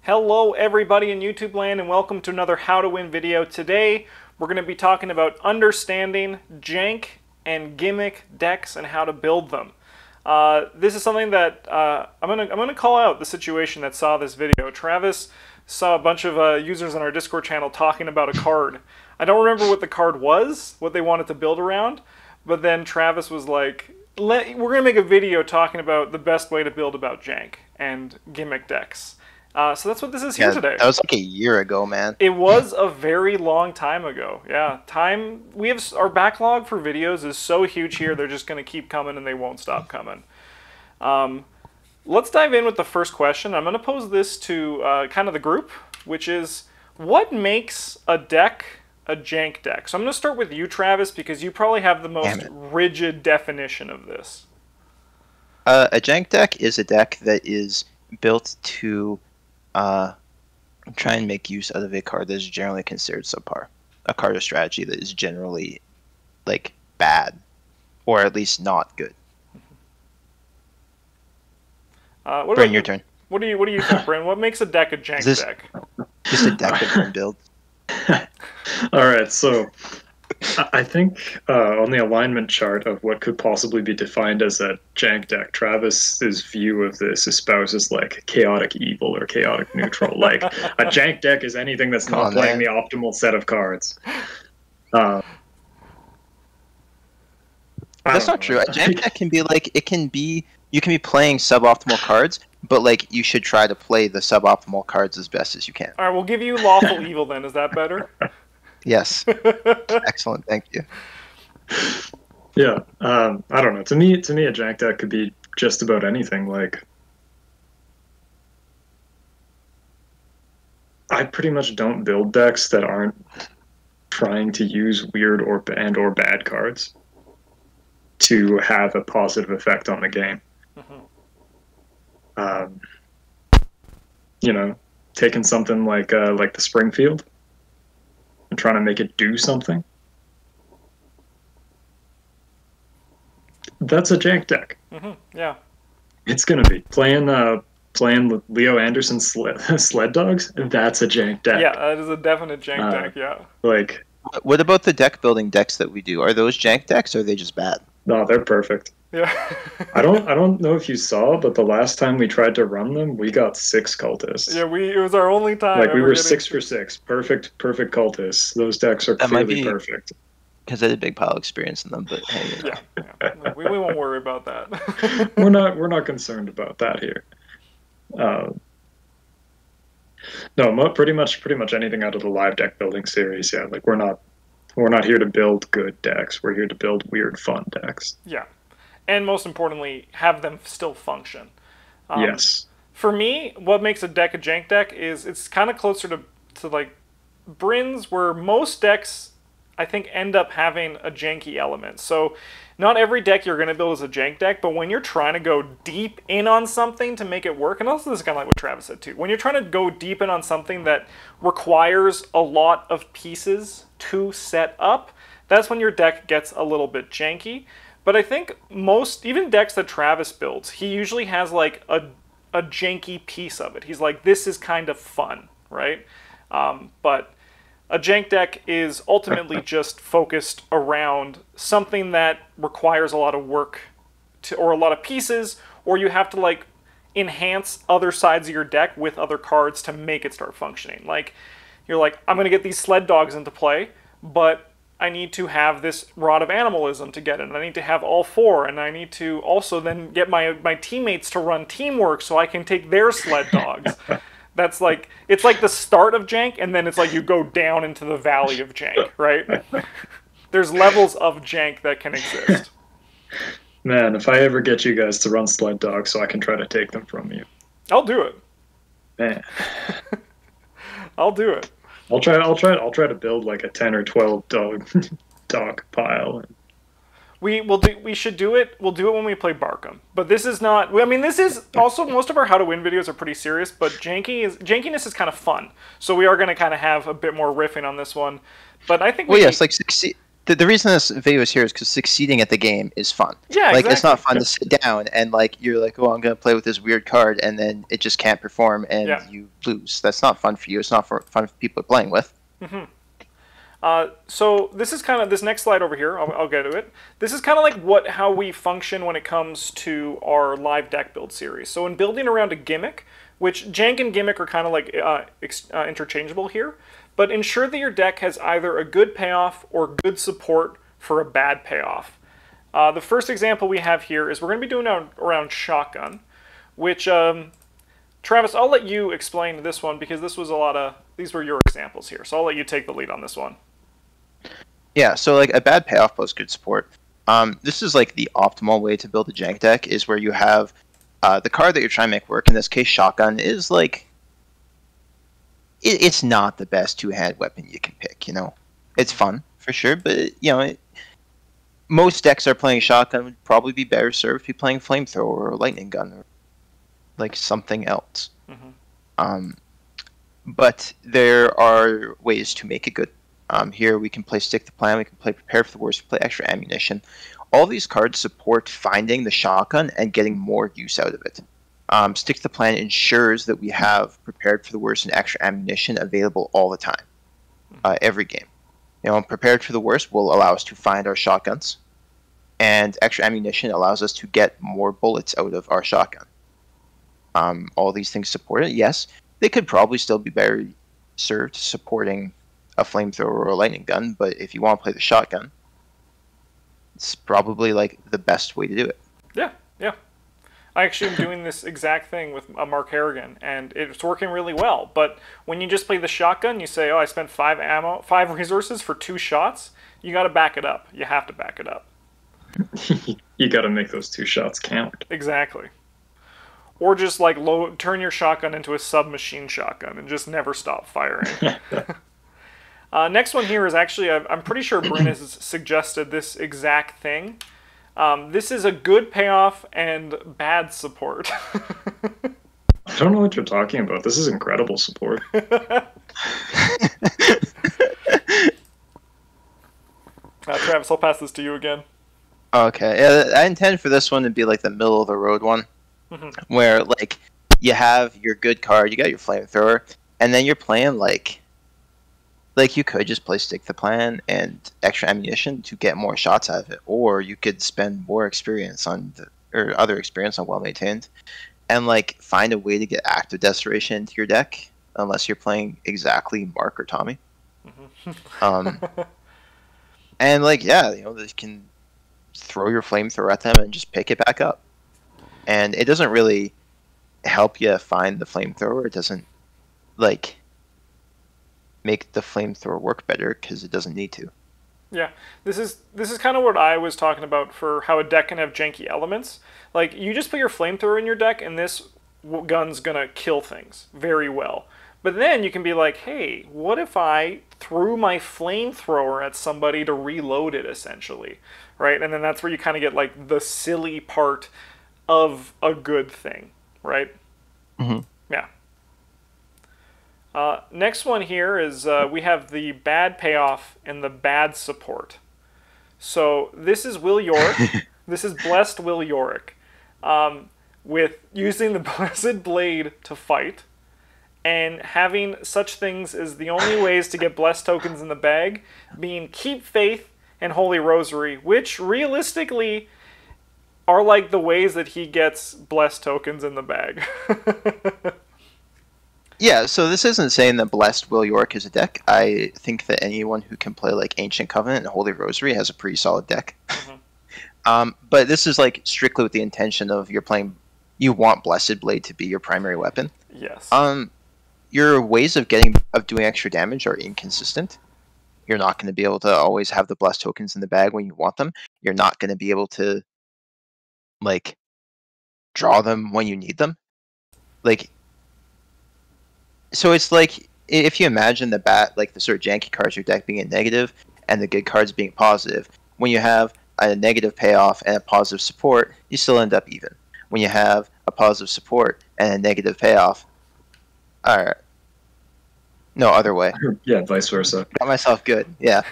Hello everybody in YouTube land and welcome to another How to Win video. Today we're going to be talking about understanding jank and gimmick decks and how to build them. This is something that I'm gonna call out the situation that saw this video. Travis saw a bunch of users on our Discord channel talking about a card. I don't remember what the card was, what they wanted to build around, but then Travis was like, we're going to make a video talking about the best way to build about jank and gimmick decks. So that's what this is here today. That was like a year ago, man. It was a very long time ago. Yeah, we have our backlog for videos is so huge here. They're just going to keep coming and they won't stop coming. Let's dive in with the first question. I'm going to pose this to kind of the group, which is what makes a deck a jank deck? So I'm going to start with you, Travis, because you probably have the most rigid definition of this. A jank deck is a deck that is built to try and make use out of a card that is generally considered subpar. A card or strategy that is generally, like, bad. Or at least not good. Bryn, your turn. What do you think, Bryn? What makes a deck a jank deck? Just a deck that Bryn builds. Alright, so I think on the alignment chart of what could possibly be defined as a jank deck, Travis's view of this espouses like chaotic evil or chaotic neutral. Like a jank deck is anything that's not playing the optimal set of cards. That's not true. A jank deck can be like you can be playing suboptimal cards, but like you should try to play the suboptimal cards as best as you can. All right, we'll give you lawful evil then. Is that better? Yes. Excellent. Thank you. Yeah. I don't know. To me, a jank deck could be just about anything. Like, I pretty much don't build decks that aren't trying to use weird or bad cards to have a positive effect on the game. You know, taking something like the Springfield and trying to make it do something. That's a jank deck. Yeah. It's gonna be playing Leo Anderson sled dogs. That's a jank deck. Yeah, that is a definite jank deck. Yeah. Like, what about the deck building decks that we do? Are those jank decks or are they just bad? No, they're perfect. Yeah. I don't know if you saw, but the last time we tried to run them, we got 6 cultists. Yeah, it was our only time. Like, we were 6 for 6. Perfect cultists. Those decks are clearly perfect. Because I had a big pile of experience in them, but hey. Yeah. We won't worry about that. We're not concerned about that here. No, pretty much anything out of the live deck building series. Yeah, like we're not here to build good decks. We're here to build weird, fun decks. Yeah. And most importantly, have them still function. Yes. For me, what makes a deck a jank deck is it's kind of closer to like Bryn's, where most decks, I think, end up having a janky element. So not every deck you're going to build is a jank deck, but when you're trying to go deep in on something to make it work, and also this is kind of like what Travis said too, when you're trying to go deep in on something that requires a lot of pieces to set up, that's when your deck gets a little bit janky. But I think even decks that Travis builds, he usually has like a janky piece of it. He's like, this is kind of fun, right? But a jank deck is ultimately just focused around something that requires a lot of work or a lot of pieces, or you have to like enhance other sides of your deck with other cards to make it start functioning. Like, you're like, I'm going to get these sled dogs into play, but I need to have this Rod of Animalism to get it, and I need to have all 4, and I need to also then get my teammates to run teamwork so I can take their sled dogs. That's like, it's like the start of jank, and then it's like you go down into the valley of jank, right? There's levels of jank that can exist. Man, if I ever get you guys to run sled dogs so I can try to take them from you. I'll do it. Man. I'll do it. I'll try to build like a 10 or 12 dog pile. We should do it. We'll do it when we play Arkham. But this is not. I mean, this is also, most of our How to Win videos are pretty serious, but jankiness is kind of fun. So we are going to kind of have a bit more riffing on this one. But I think yes, like The reason this video is here is because succeeding at the game is fun. Yeah, like exactly. it's not fun to sit down and like you're like, oh, I'm gonna play with this weird card, and then it just can't perform and you lose. That's not fun for you. It's not fun for people you're playing with. So this is kind of this next slide over here. I'll get to it. This is kind of like how we function when it comes to our live deck build series. So in building around a gimmick, which Jank and Gimmick are kind of like interchangeable here, but ensure that your deck has either a good payoff or good support for a bad payoff. The first example we have here is we're going to be doing around Shotgun, which, Travis, I'll let you explain this one because these were your examples here. So I'll let you take the lead on this one. Yeah, so like a bad payoff plus good support. This is like the optimal way to build a jank deck is where you have the card that you're trying to make work. In this case, Shotgun is like it's not the best two-hand weapon you can pick. It's fun for sure, but most decks are playing Shotgun would probably be better served to be playing Flamethrower or Lightning Gun or like something else. But there are ways to make it good. Here we can play Stick the Plan, we can play Prepare for the Worst, we play Extra Ammunition. All these cards support finding the Shotgun and getting more use out of it. Stick the Plan ensures that we have Prepared for the Worst and Extra Ammunition available all the time, every game. Prepared for the Worst will allow us to find our shotguns, and Extra Ammunition allows us to get more bullets out of our shotgun. All these things support it. Yes, they could probably still be better served supporting a Flamethrower or a Lightning Gun, but if you want to play the shotgun, it's probably like the best way to do it. Yeah. I actually am doing this exact thing with a Mark Harrigan, and it's working really well. But when you just play the shotgun, you say, oh, I spent 5 resources for 2 shots, you got to back it up. You have to back it up. You got to make those 2 shots count. Exactly. Or just like turn your shotgun into a submachine shotgun and just never stop firing. Next one here is actually, I'm pretty sure Bryn has suggested this exact thing. This is a good payoff and bad support. I don't know what you're talking about. This is incredible support. Travis, I'll pass this to you again. Okay, yeah, I intend for this one to be like the middle of the road one, where like you have your good card, you got your Flamethrower, and then you're playing like you could just play Stick the Plan and Extra Ammunition to get more shots out of it, or you could spend more experience on other experience on Well Maintained, and like find a way to get Active Desperation into your deck, unless you're playing exactly Mark or Tommy. And like they can throw your Flamethrower at them and just pick it back up, and it doesn't really help you find the Flamethrower. It doesn't like make the Flamethrower work better because it doesn't need to. Yeah, this is kind of what I was talking about for how a deck can have janky elements. Like, you just put your Flamethrower in your deck, and this gun's gonna kill things very well. But then you can be like, hey, what if I threw my Flamethrower at somebody to reload it, essentially, right? And then that's where you kind of get like the silly part of a good thing, right? Yeah. Next one here is we have the bad payoff and the bad support. So this is Will Yorick. This is Blessed Will Yorick. With using the Blessed Blade to fight and having such things as the only ways to get Blessed tokens in the bag being Keep Faith and Holy Rosary, which realistically are like the ways that he gets Blessed tokens in the bag. Yeah, so this isn't saying that Blessed Will Yorick is a deck. I think that anyone who can play like Ancient Covenant and Holy Rosary has a pretty solid deck. But this is like strictly with the intention of you want Blessed Blade to be your primary weapon. Yes. Your ways of doing extra damage are inconsistent. You're not going to be able to always have the Blessed tokens in the bag when you want them. You're not going to be able to like draw them when you need them. So it's like if you imagine the sort of janky cards your deck being a negative and the good cards being positive. When you have a negative payoff and a positive support, you still end up even. When you have a positive support and a negative payoff, No, other way. Yeah, vice versa. Got myself good. Yeah.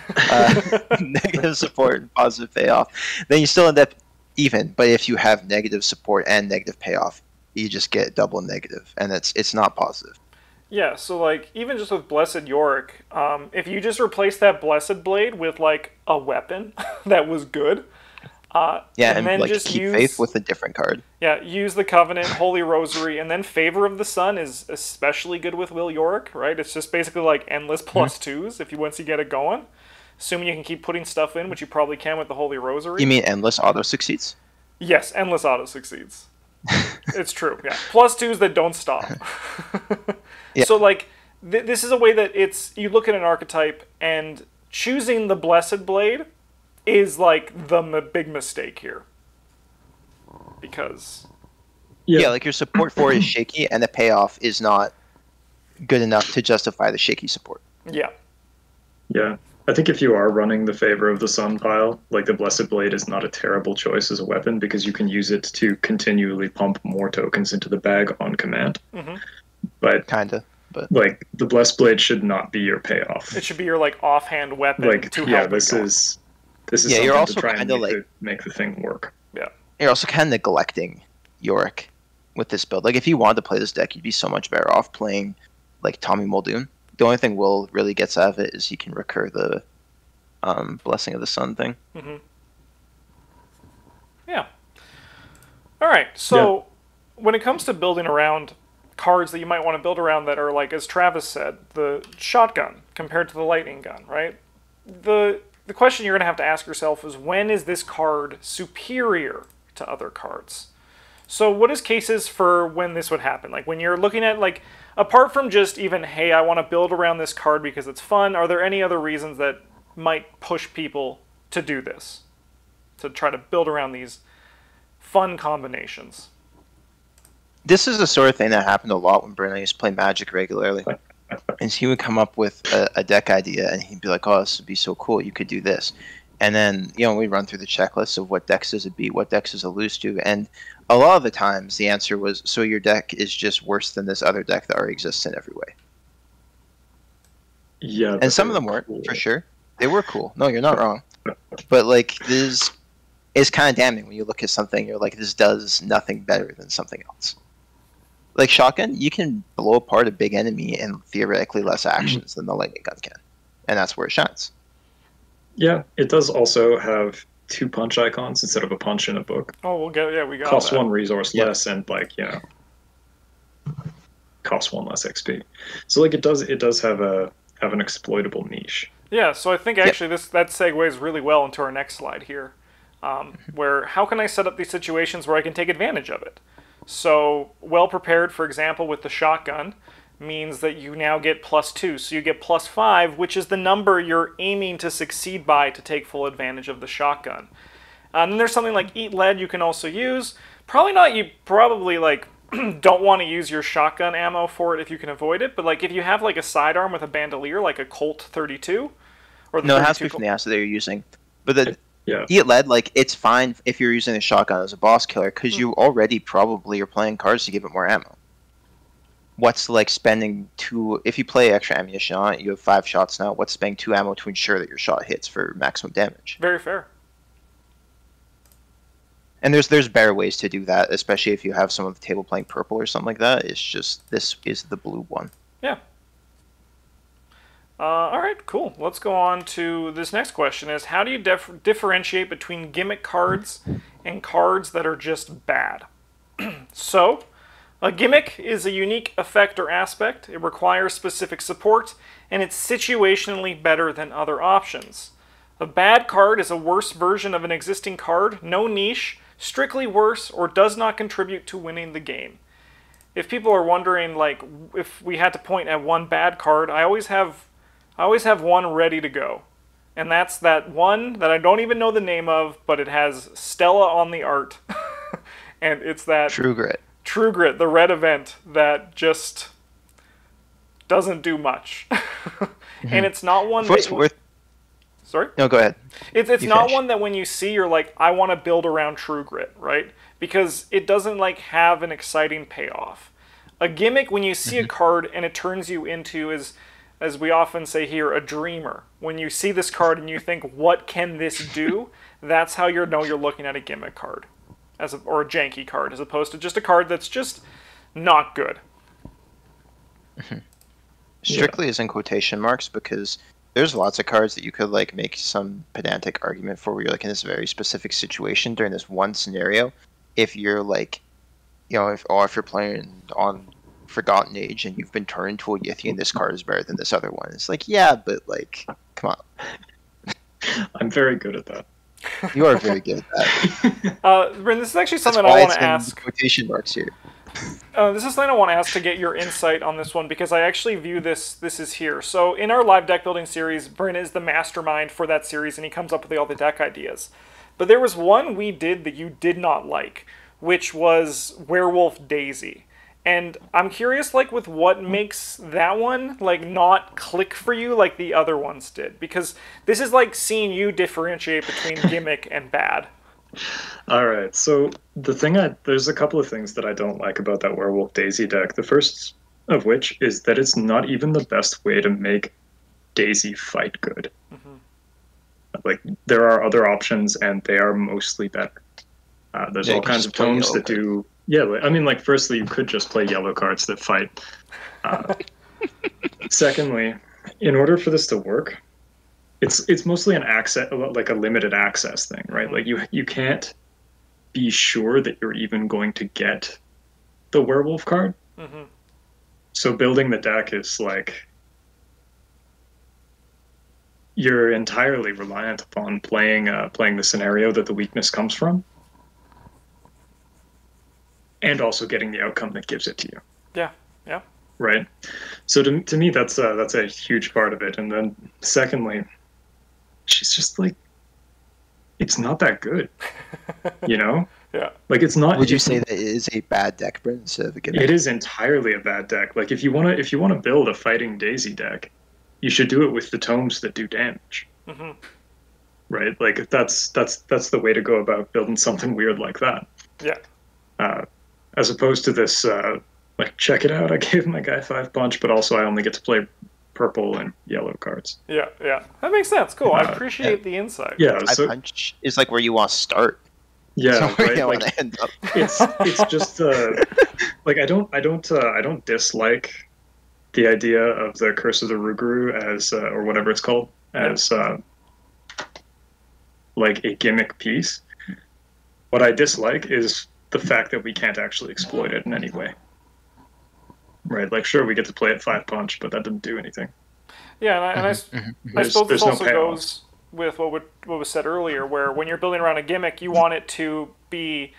Negative support and positive payoff. Then you still end up even. But if you have negative support and negative payoff, you just get double negative, and it's not positive. Yeah, so like even just with Blessed Yorick, if you just replace that Blessed Blade with like a weapon that was good, Yeah, and and then like just keep use faith with a different card. use the Covenant, Holy Rosary, and then Favor of the Sun is especially good with Will Yorick, right? It's just basically like endless plus twos if you once you get it going. Assuming you can keep putting stuff in, which you probably can with the Holy Rosary. You mean endless auto succeeds? Yes, endless auto succeeds. It's true, yeah. Plus twos that don't stop. Yeah. So, like, this is a way that it's... You look at an archetype, and choosing the Blessed Blade is, like, the big mistake here. Because... Yeah, like your support for it is shaky, and the payoff is not good enough to justify the shaky support. Yeah. Yeah. I think if you are running the Favor of the Sun pile, like the Blessed Blade is not a terrible choice as a weapon because you can use it to continually pump more tokens into the bag on command. Mm-hmm. But Kinda, but like the Blessed Blade should not be your payoff. It should be your, like, offhand weapon Like to yeah, help this it go. is Yeah, something you're also to try and kinda make the thing work. Yeah. you're also kind of neglecting Yorick with this build. Like if you wanted to play this deck, you'd be so much better off playing like Tommy Muldoon. The only thing Will really gets out of it is he can recur the Blessing of the Sun thing. Mm-hmm. Yeah. All right. So when it comes to building around cards that you might want to build around that are like, as Travis said, the shotgun compared to the lightning gun, right? The question you're going to have to ask yourself is, when is this card superior to other cards? So what is cases for when this would happen? Like when you're looking at, like, apart from just even, hey, I want to build around this card because it's fun, are there any other reasons that might push people to do this? To try to build around these fun combinations. This is the sort of thing that happened a lot when Brennan used to play Magic regularly. And he would come up with a deck idea, and he'd be like, oh, this would be so cool, you could do this. And then, we'd run through the checklist of what decks does it beat, what decks does it lose to, and a lot of the times the answer was, so your deck is just worse than this other deck that already exists in every way. Yeah. And some of them weren't, for sure. They were cool. No, you're not wrong. But, like, this is kind of damning when you look at something, you're like, this does nothing better than something else. Like, Shotgun, you can blow apart a big enemy in theoretically less actions than the Lightning Gun can. And that's where it shines. Yeah, it does also have 2 punch icons instead of a punch in a book. Oh, we got Costs that. 1 resource less and, like, costs 1 less XP. So, like, it does have an exploitable niche. Yeah, so I think actually that segues really well into our next slide here, where how can I set up these situations where I can take advantage of it? So well prepared, for example, with the shotgun, means that you now get +2, so you get +5, which is the number you're aiming to succeed by to take full advantage of the shotgun. And then there's something like Eat Lead you can also use. You probably like don't want to use your shotgun ammo for it if you can avoid it, but like if you have like a sidearm with a bandolier, like a Colt 32, or the No, it has to 32 be from the asset that you're using. But the Yeah. Eat Lead, like, it's fine if you're using a shotgun as a boss killer, because you already probably are playing cards to give it more ammo. What's, like, spending 2... If you play extra ammunition on it, you have 5 shots now. What's spending 2 ammo to ensure that your shot hits for maximum damage? Very fair. And there's better ways to do that, especially if you have someone at the table playing purple or something like that. It's just, this is the blue one. Yeah. All right, cool. Let's go on to this next question is, how do you differentiate between gimmick cards and cards that are just bad? So, a gimmick is a unique effect or aspect. It requires specific support, and it's situationally better than other options. A bad card is a worse version of an existing card, no niche, strictly worse, or does not contribute to winning the game. If people are wondering, like, if we had to point at one bad card, I always have one ready to go. And that's that one that I don't even know the name of, but it has Stella on the art. And it's that True Grit. True Grit, the red event that just doesn't do much. And it's not one that... Sorry? No, go ahead. It's You not finish. one that when you see, you're like, I want to build around True Grit, right? Because it doesn't, like, have an exciting payoff. A gimmick, when you see a card and it turns you into, is as we often say here, a dreamer. When you see this card and you think, what can this do? That's how you know you're looking at a gimmick card, or a janky card, as opposed to just a card that's just not good. Strictly is in quotation marks because there's lots of cards that you could like make some pedantic argument for where you're like in this very specific situation during this one scenario. If you're like, if you're playing on Forgotten Age and you've been turned into a Yithian, this card is better than this other one. It's like, yeah, but like, come on. I'm very good at that. You are very good at that. Bryn, this is actually something I want to ask. Quotation marks here. This is something I want to ask to get your insight on this one, because I actually view this is here. So in our live deck building series, Bryn is the mastermind for that series, and he comes up with all the deck ideas. But there was one we did that you did not like, which was Werewolf Daisy. And I'm curious, like, with what makes that one, like, not click for you like the other ones did. Because this is like seeing you differentiate between gimmick and bad. All right, so there's a couple of things that I don't like about that Werewolf Daisy deck. The first of which is that it's not even the best way to make Daisy fight good. Mm-hmm. Like, there are other options, and they are mostly better. There's all kinds of tomes that do... Yeah, I mean, like, firstly, you could just play yellow cards that fight. Secondly, in order for this to work, it's mostly an access, like a limited access thing, right? Like, you can't be sure that you're even going to get the werewolf card. Mm-hmm. So building the deck is like, you're entirely reliant upon playing the scenario that the weakness comes from, and also getting the outcome that gives it to you. Yeah. Right. So to me, that's a huge part of it. And then secondly, she's just like, it's not that good, Yeah. Like, it's not. Would you say that it is a bad deck, Bryn, instead of a good deck? It is entirely a bad deck. Like, if you want to build a fighting Daisy deck, you should do it with the tomes that do damage. Mm-hmm. Right. Like, that's the way to go about building something weird like that. Yeah. As opposed to this, like, check it out, I gave my guy 5 punch, but also I only get to play purple and yellow cards. Yeah. That makes sense. Cool. I appreciate the insight. Yeah. So, punch is like where you want to start. Yeah, right. Like, end up. it's just like, I don't dislike the idea of the Curse of the Rougarou as or whatever it's called as like a gimmick piece. What I dislike is the fact that we can't actually exploit it in any way. Right, like, sure, we get to play it 5 punch, but that didn't do anything. Yeah, and I suppose this also goes with what was said earlier, where when you're building around a gimmick, you want it to be,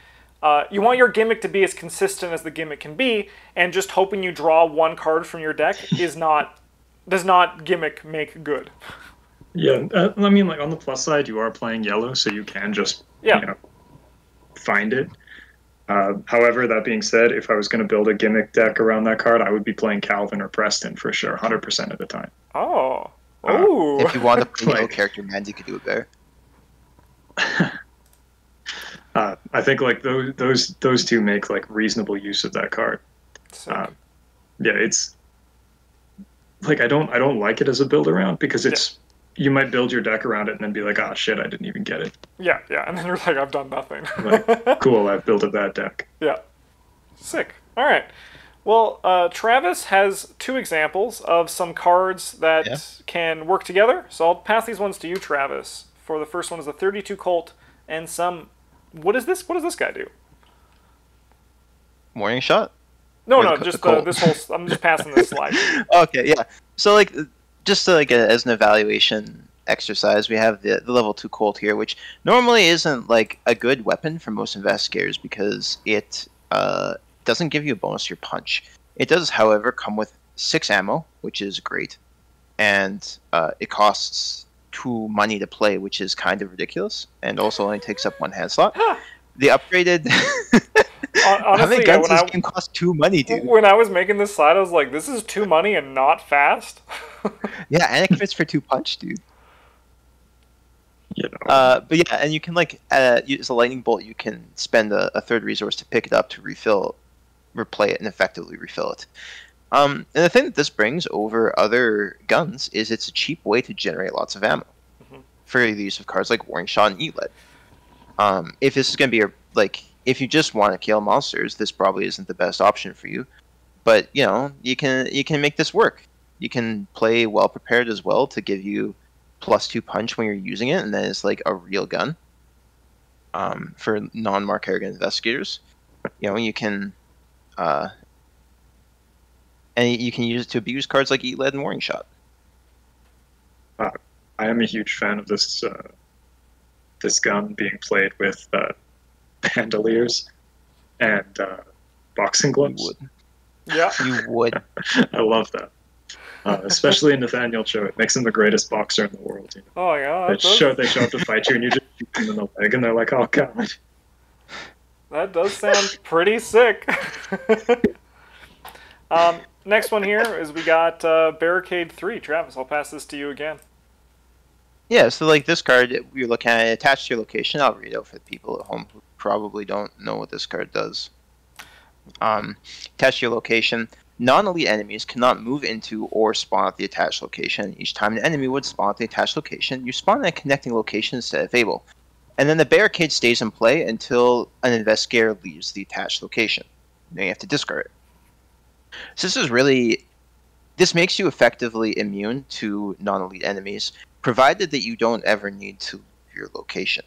you want your gimmick to be as consistent as the gimmick can be, and just hoping you draw one card from your deck does not gimmick make good. Yeah, I mean, like, on the plus side, you are playing yellow, so you can just find it. However, that being said, if I was going to build a gimmick deck around that card, I would be playing Calvin or Preston for sure, 100% of the time. Oh. If you want to play no character man, you could do it better. I think, like, those two make, like, reasonable use of that card. Yeah, it's like, I don't like it as a build around, because it's you might build your deck around it and then be like, oh shit, I didn't even get it. Yeah, and then you're like, I've done nothing. Like, cool, I've built a bad deck. Yeah. Sick. All right. Well, Travis has 2 examples of some cards that can work together. So I'll pass these ones to you, Travis. For the first one is a 32 Colt and some... What is this? What does this guy do? Morning Shot? No, just this whole... I'm just passing this slide. Okay, yeah. So, like... Just to, like, as an evaluation exercise, we have the level 2 Colt here, which normally isn't, like, a good weapon for most investigators because it doesn't give you a bonus to your punch. It does, however, come with 6 ammo, which is great, and it costs 2 money to play, which is kind of ridiculous, and also only takes up 1 hand slot. The upgraded... Honestly, how many guns this game cost 2 money, dude? When I was making this slide, I was like, this is 2 money and not fast? Yeah, and it fits for 2 punch, dude. But yeah, and you can, like, use a lightning bolt. You can spend a 3rd resource to pick it up to replay it, and effectively refill it. And the thing that this brings over other guns is it's a cheap way to generate lots of ammo for the use of cards like Warning Shot and E-Lead. If this is going to be if you just want to kill monsters, this probably isn't the best option for you. But you can make this work. You can play well prepared as well to give you +2 punch when you're using it, and then it's like a real gun. For non-Mark Harrigan investigators, you can. And you can use it to abuse cards like Eat Lead and Warning Shot. I am a huge fan of this gun being played with bandoliers and boxing gloves. You would. Yeah. You would. I love that. Especially in Nathaniel Cho. It makes him the greatest boxer in the world. Oh, yeah. They show up to fight you, and you just shoot them in the leg, and they're like, oh, God. That does sound pretty sick. Next one here is we got Barricade 3. Travis, I'll pass this to you again. Yeah, so like this card, you're looking at it attached to your location. I'll read it out for the people at home who probably don't know what this card does. Attached to your location. Non-elite enemies cannot move into or spawn at the attached location. Each time an enemy would spawn at the attached location, you spawn at a connecting location instead of able. And then the barricade stays in play until an investigator leaves the attached location. Then you have to discard it. So this makes you effectively immune to non-elite enemies, provided that you don't ever need to leave your location.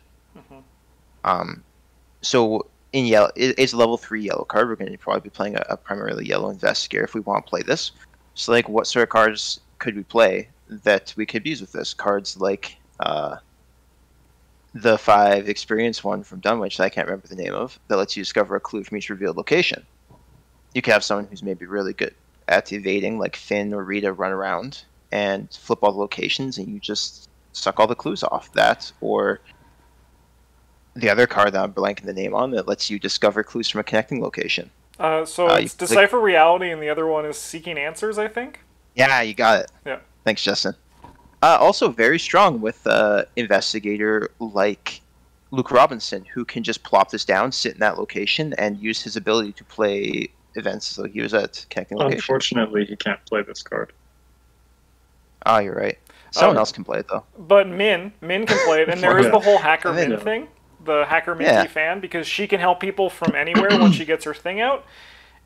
So in yellow, it's a level 3 yellow card. We're going to probably be playing a primarily yellow investigator if we want to play this. So like, what sort of cards could we play that we could use with this? Cards like the 5 experience one from Dunwich that I can't remember the name of, that lets you discover a clue from each revealed location. You could have someone who's maybe really good at evading, like Finn or Rita run around and flip all the locations, and you just suck all the clues off that. Or the other card that I'm blanking the name on that lets you discover clues from a connecting location. So it's Decipher Reality, and the other one is Seeking Answers, I think? Yeah, you got it. Yeah. Thanks, Justin. Also very strong with investigator like Luke Robinson, who can just plop this down, sit in that location, and use his ability to play events so he was at connecting location. Unfortunately, he can't play this card. Oh, you're right. Someone else can play it, though. But Min can play it, and there is the whole Hacker Min thing, the Hacker Minty fan, because she can help people from anywhere once she gets her thing out,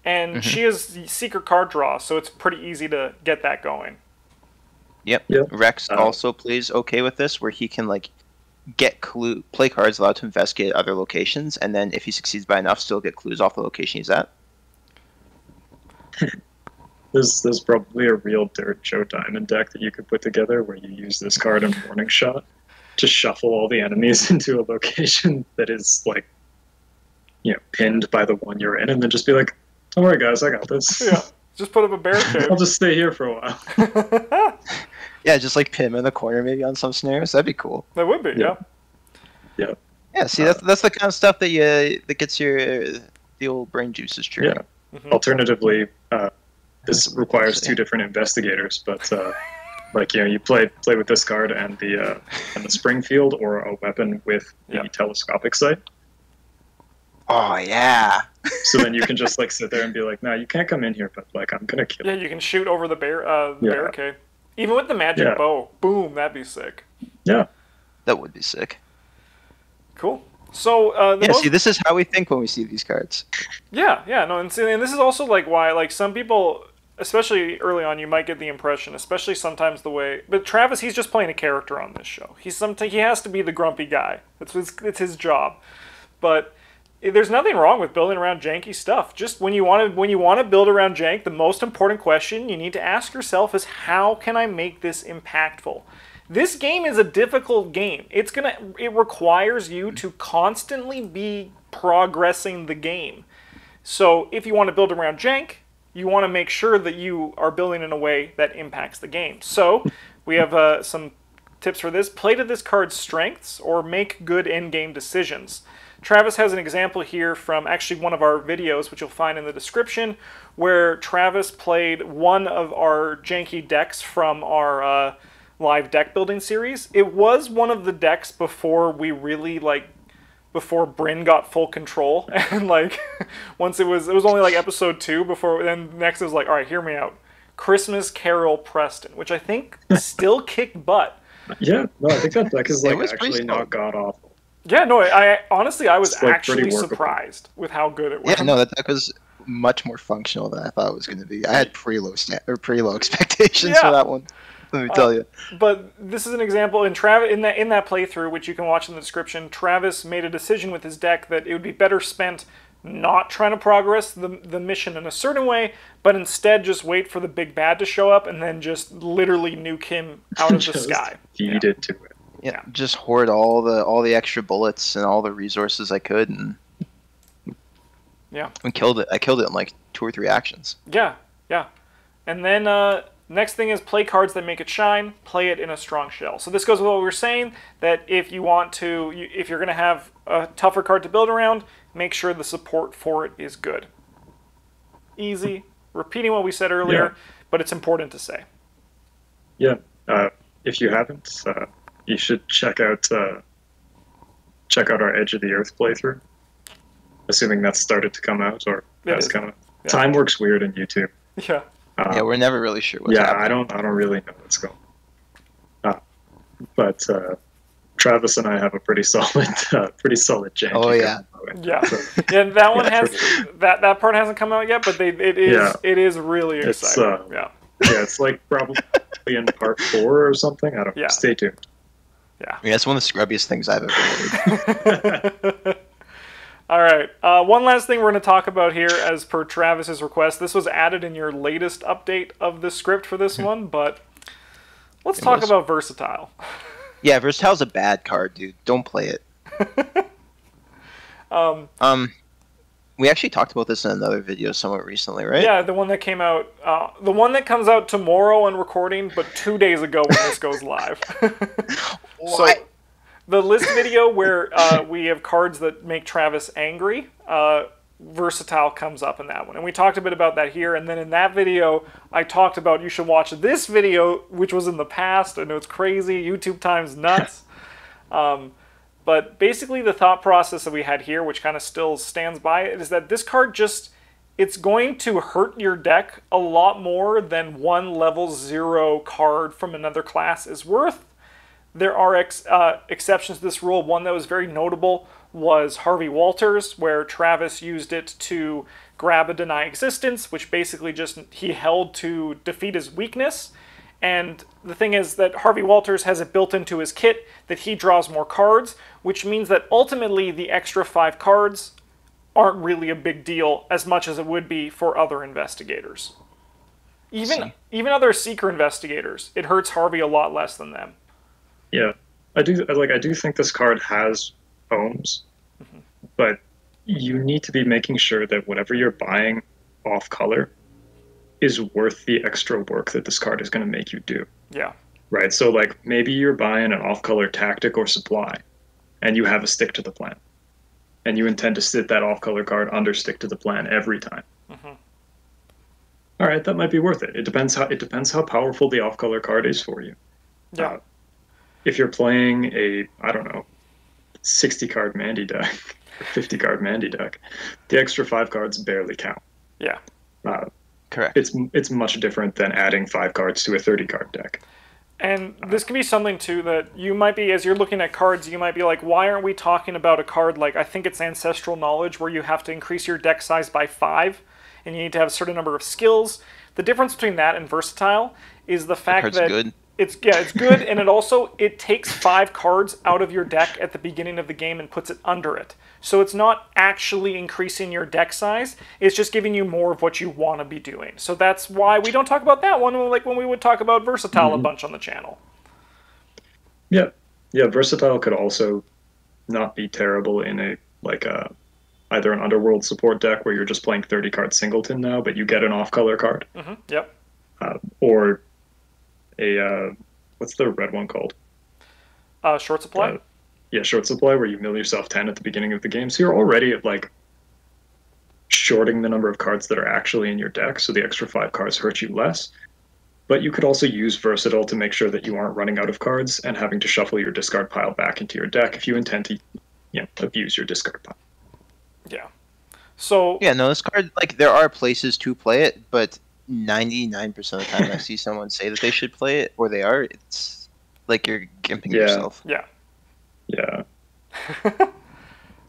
and she has secret card draw, so it's pretty easy to get that going. Yep. Rex also plays okay with this, where he can get play cards allowed to investigate other locations, and then if he succeeds by enough, still get clues off the location he's at. There's probably a real Dirt Joe Diamond deck that you could put together where you use this card in Warning Shot to shuffle all the enemies into a location that is pinned by the one you're in, and then just be like, don't worry guys, I got this. Yeah, just put up a barricade. I'll just stay here for a while. Yeah, just pin him in the corner maybe on some scenarios. That'd be cool. That would be, yeah. Yeah, see, that's the kind of stuff that gets the old brain juices churning. Yeah. Alternatively, this requires 2 different investigators, but you play with this card and the Springfield, or a weapon with the telescopic sight. Oh yeah. So then you can just sit there and be like, no, you can't come in here, but I'm gonna kill you. Yeah, you can shoot over the barricade. Even with the magic bow, boom, that'd be sick. Yeah, that would be sick. Cool. So see, this is how we think when we see these cards. Yeah, no, and this is also why some people, especially early on, you might get the impression, especially sometimes the way. But Travis, he's just playing a character on this show. He has to be the grumpy guy. It's his job. But there's nothing wrong with building around janky stuff. Just when you want to build around jank, the most important question you need to ask yourself is, how can I make this impactful? This game is a difficult game. It requires you to constantly be progressing the game. So if you want to build around jank, you want to make sure that you are building in a way that impacts the game. So we have some tips for this. Play to this card's strengths, or make good in-game decisions. Travis has an example here from actually one of our videos, which you'll find in the description, where Travis played one of our janky decks from our live deck building series. It was one of the decks before we really before Bryn got full control, and like once it was only like episode 2 before. Then next it was like, all right, hear me out. Christmas Carol Preston, which I think still kicked butt. Yeah, no, I think that deck is like was pretty actually not god awful. Yeah, no, I honestly I was It's, like, actually pretty workable. surprised with how good it was. Yeah, no, that deck was much more functional than I thought it was going to be. I had pretty low expectations for that one. Let me tell you. But this is an example in that playthrough, which you can watch in the description. Travis made a decision with his deck that it would be better spent not trying to progress the mission in a certain way, but instead just wait for the big bad to show up and then just literally nuke him out of the sky. Feed it to it. Yeah, just hoard all the extra bullets and all the resources I could, and we killed it. I killed it in like 2 or 3 actions. Yeah. And then next thing is play cards that make it shine. Play it in a strong shell. So this goes with what we were saying, that if you want to, if you're going to have a tougher card to build around, make sure the support for it is good. Easy. Repeating what we said earlier, but it's important to say. Yeah. If you haven't, you should check out our Edge of the Earth playthrough. Assuming that's started to come out or has come out. Yeah. Time works weird in YouTube. Yeah. Yeah, we're never really sure what's happening. I don't really know what's going on. But Travis and I have a pretty solid janky. Oh yeah. Yeah. Yeah, that one has that part hasn't come out yet, but it is really exciting. Yeah, it's like probably in part 4 or something. I don't know. Stay tuned. Yeah. Yeah, it's one of the scrubbiest things I've ever heard. All right. One last thing we're going to talk about here, as per Travis's request. This was added in your latest update of the script for this one, but let's talk about Versatile. Yeah, Versatile's a bad card, dude. Don't play it. We actually talked about this in another video somewhat recently, right? Yeah, the one that came out, the one that comes out tomorrow on recording, but 2 days ago when this goes live. So the list video where we have cards that make Travis angry, Versatile comes up in that one. And we talked a bit about that here, and then in that video, I talked about you should watch this video, which was in the past. I know it's crazy, YouTube time's nuts. But basically the thought process that we had here, which kind of still stands by it, is that this card it's going to hurt your deck a lot more than one level 0 card from another class is worth. There are exceptions to this rule. One that was very notable was Harvey Walters, where Travis used it to grab a Deny Existence, which basically just he held to defeat his weakness. And the thing is that Harvey Walters has it built into his kit that he draws more cards, which means that ultimately the extra 5 cards aren't really a big deal as much as it would be for other investigators. Even other Seeker investigators, it hurts Harvey a lot less than them. Yeah, I do think this card has ohms, but you need to be making sure that whatever you're buying off color is worth the extra work that this card is going to make you do. Yeah. Right? So, like, maybe you're buying an off-color tactic or supply, and you have a stick to the plan. And you intend to sit that off-color card under stick to the plan every time. All right, that might be worth it. It depends how powerful the off-color card is for you. Yeah. If you're playing a, I don't know, 60-card Mandy deck, or 50-card Mandy deck, the extra 5 cards barely count. Yeah. Correct. It's much different than adding 5 cards to a 30-card deck. And this can be something, too, that you might be, as you're looking at cards, you might be like, why aren't we talking about a card like, I think it's Ancestral Knowledge, where you have to increase your deck size by 5, and you need to have a certain number of skills. The difference between that and Versatile is the fact that good. It's good, and it takes 5 cards out of your deck at the beginning of the game and puts it under it. So it's not actually increasing your deck size, it's just giving you more of what you want to be doing. So that's why we don't talk about that one like when we would talk about Versatile a bunch on the channel. Yeah. Yeah, Versatile could also not be terrible in either an Underworld support deck where you're just playing 30-card Singleton now, but you get an off-color card. Yep. Or a what's the red one called? Short Supply. Short Supply, where you mill yourself 10 at the beginning of the game. So you're already shorting the number of cards that are actually in your deck, so the extra 5 cards hurt you less. But you could also use Versatile to make sure that you aren't running out of cards and having to shuffle your discard pile back into your deck if you intend to abuse your discard pile. Yeah. So Yeah, no, this card, like, there are places to play it, but 99% of the time I see someone say that they should play it, or they are, it's like you're gimping yourself. yeah. Yeah.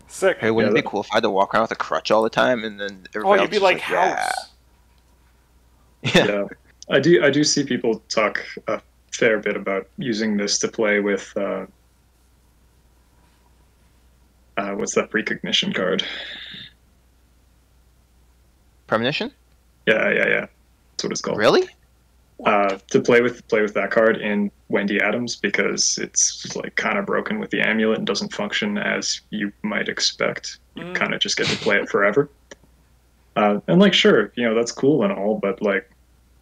Sick. Hey, wouldn't Yeah, it be cool if I had to walk around with a crutch all the time, and then Oh, everybody you'd else be is like yeah. House. Yeah. I do see people talk a fair bit about using this to play with what's that precognition card? Premonition? Yeah. That's what it's called. Really? To play with that card in Wendy Adams, because it's like kind of broken with the amulet and doesn't function as you might expect. You kind of just get to play it forever. And like, sure, that's cool and all, but like,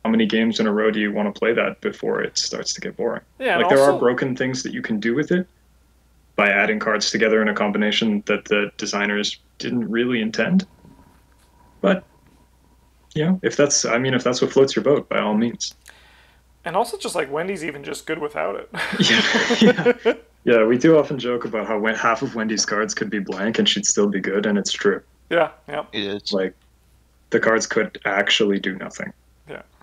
how many games in a row do you want to play that before it starts to get boring? Yeah, like, and there also, are broken things that you can do with it by adding cards together in a combination that the designers didn't really intend. But if that's what floats your boat, by all means. and also just like Wendy's even just good without it. Yeah, we do often joke about how half of Wendy's cards could be blank and she'd still be good, and it's true. Yeah. It is. Like, the cards could actually do nothing.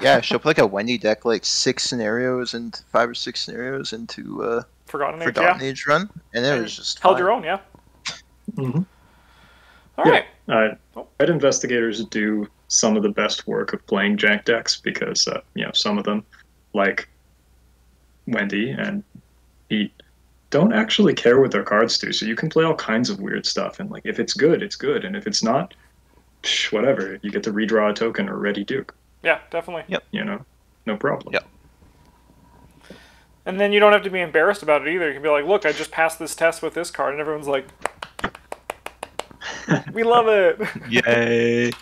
Yeah, she'll put like a Wendy deck, like 5 or 6 scenarios into Forgotten Age run, and it was just held fine. your own, yeah. Mm-hmm. All right. Red Investigators do some of the best work of playing jank decks because some of them, like Wendy and Pete, don't actually care what their cards do. So you can play all kinds of weird stuff, and like, if it's good, it's good, and if it's not, whatever. You get to redraw a token or ready Duke. Yeah, definitely. Yep. No problem. Yep. And then you don't have to be embarrassed about it either. You can be like, look, I just passed this test with this card, and everyone's like, we love it. Yay.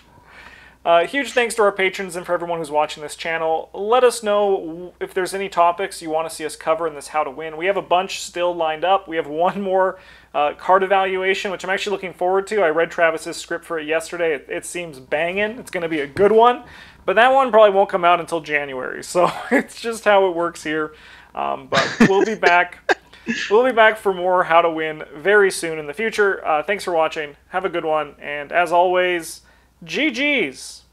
Huge thanks to our patrons and for everyone who's watching this channel. Let us know if there's any topics you want to see us cover in this How to Win. We have a bunch still lined up. We have one more card evaluation, which I'm actually looking forward to. I read Travis's script for it yesterday. It seems banging. It's going to be a good one. But that one probably won't come out until January. So it's just how it works here. But we'll be back. We'll be back for more How to Win very soon in the future. Thanks for watching. Have a good one. And as always, GG's.